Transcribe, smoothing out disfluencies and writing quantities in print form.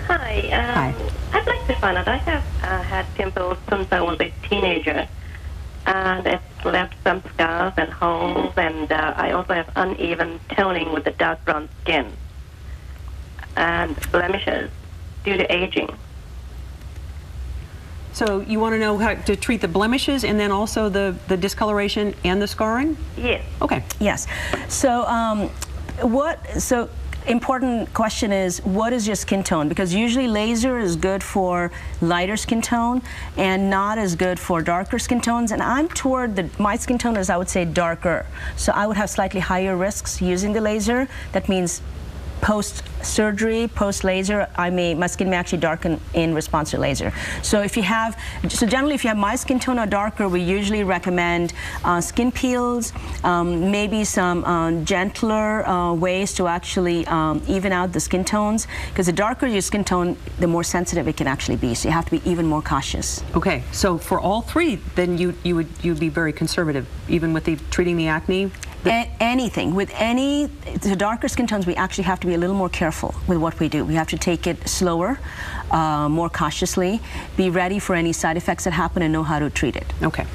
Hi. Hi. I'd like to find out. I have had pimples since I was a teenager, and it's left some scars and holes, and I also have uneven toning with the dark brown skin and blemishes due to aging. So you want to know how to treat the blemishes and then also the discoloration and the scarring? Yes. Okay. Yes. So important question is, what is your skin tone? Because usually laser is good for lighter skin tone and not as good for darker skin tones. And I'm toward my skin tone is, I would say, darker. So I would have slightly higher risks using the laser. That means post-surgery, post-laser, my skin may actually darken in response to laser. So generally if you have my skin tone or darker, we usually recommend skin peels, maybe some gentler ways to actually even out the skin tones, because the darker your skin tone, the more sensitive it can actually be. So you have to be even more cautious. Okay, so for all three, then you'd be very conservative, even with treating the acne? Anything. With the darker skin tones, we actually have to be a little more careful with what we do. We have to take it slower, more cautiously, be ready for any side effects that happen, and know how to treat it. Okay.